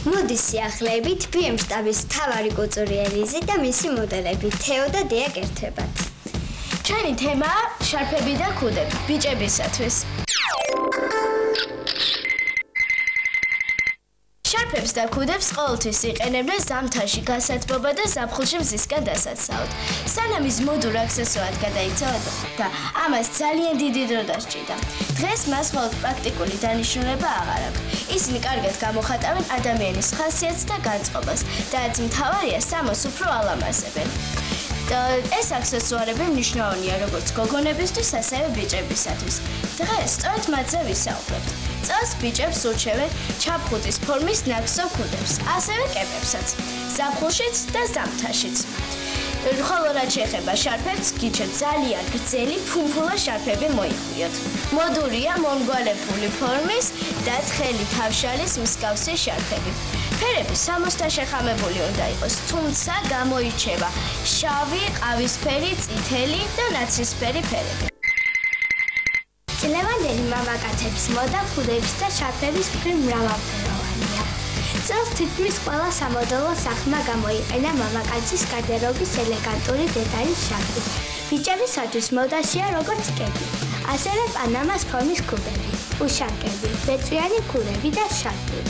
მოდის სიახლეებით BM შტაბის მთავარი კუწური ელიზი და მისი მოდელები თეო და დია კერთვებათ. ჩვენი თემაა შარფები და ქუდები ბიჭებისათვის. შარფებს და ქუდებს ყოველთვის იყენებენ ზამთარში გასათბობა და ზაფხულში მზისგან დასაცავად. სანამ ის მოდურ აქსესუარად გადაიქცევა და ამას ძალიან დიდი დრო დასჭირდა. დღეს მას მხოლოდ პრაქტიკული დანიშნულება აღარ აქვს. ისინი კარგად გამოხატავენ ადამიანის ხასიათს და განწყობას და რაც მთავარია, სამოს უფრო ალამაზებენ. ეს აქსესუარები მნიშვნელოვანია როგორც გოგონებისთვის, ასევე ბიჭებისათვის. დღეს სწორედ მათზე ვისაუბრებთ. წელს ბიჭებს ურჩევენ ჩაფხუტის ფორმის ნაქსო ქუდებს, ასევე კეპებსაც, ზაფხულშიც და ზამთარშიც. ხოლო რაც შეეხება შარფებს, გიჩვენებთ ძალიან გრძელი ფუმფულა შარფები მოიხვიოთ. მოდურია მომრგვალებული ფორმის და თხელი თავშალის მსგავსი შარფები. ფერები სამოსთან შეხამებული უნდა იყოს, თუმცა გამოირჩევა შავი, ყავისფერი, წითელი და ნაცრისფერი ფერები. წლევანდელი მამაკაცების მოდა ქუდების და შარფების მხრივ მრავალფეროვანია. წელს თითქმის ყველა სამოდელო სახმა გამოიყენა მამაკაცის გარდერობის ელეგანტური დეტალის შარფი. ბიჭებისათვის მოდაშია როგორც კეპი, ასევე პანამას ფორმის ქუდები, უშარკები, ბეწვიანი ქურები და შარფი.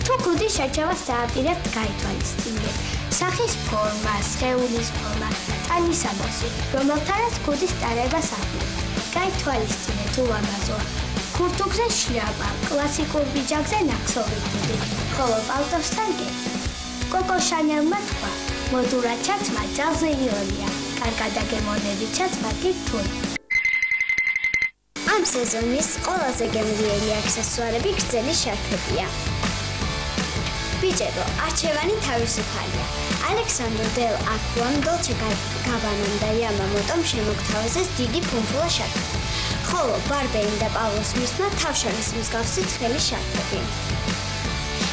თუ ქუდის შერჩევას დააპირებთ, გაითვალისწინეთ სახის ფორმა, სხეულის ფორმა, ტანის ამოსი, რომელთანაც ქუდის ტარებას აპირებთ. გაითვალისწინეთ ულამაზო ქურთუგზე შლაპა, კლასიკურ ბიჯაკზე ნახსოვი ქუდი, ხოლო პალტოსთან კეპი. კოკო შანელმა თქვა, მოდურა ჩაცმა ძალზე ირონია, კარგად აგემონები ჩაცმა კი რთული. ამ სეზონის ყველაზე გემრიელი აქსესუარები გრძელი შარფებია. ბიჭებო, არჩევანი თავისუფალია. ალექსანდრო დელ აკუამ დოლჩე გაბანამ და იამამოტომ შემოგთავაზეს დიდი ფუმფულა შარფი. ხოლო ბარბერიმ და პავლო სმითმა თავშალის მსგავსი თხელი შარფები.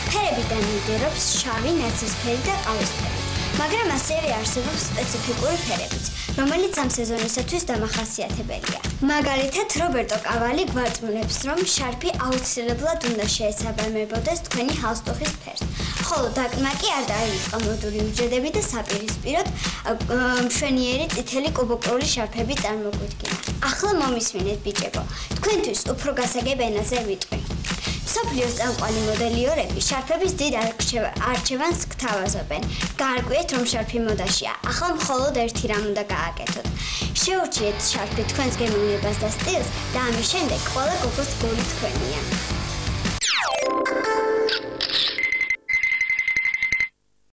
ფერებიდან მიდირობს შავი, ნაცრისფერი და ყავისფერი. მაგრამ ასევე არსებობს სპეციფიკური ფერებიც, რომელიც ამ სეზონისათვის დამახასიათებელია. მაგალითად, რობერტო კავალი გვარწმუნებს, რომ შარფი აუცილებლად უნდა შეესაბამებოდეს თქვენი ჰალსტუხის ფერს. ხოლო დაკმა კი არ დაიწყო მოდური უჯრედები და საპირისპიროდ მშვენიერი წითელი კუბოკრული შარფები წარმოგვიდგინა. ახლა მომისმინეთ ბიჭებო, თქვენთვის უფრო გასაგებ ენაზე ვიტყვი. მსოფლიოს წამყვანი მოდელიორები შარფების დიდ არჩევანს გთავაზობენ. გაარკვიეთ, რომ შარფი მოდაშია, ახლა მხოლოდ ერთი რამ უნდა გააკეთოთ. შეურჩიეთ შარფი თქვენს გემოვნებას და სტილს და ამის შემდეგ ყველა გოგოს გული თქვენია.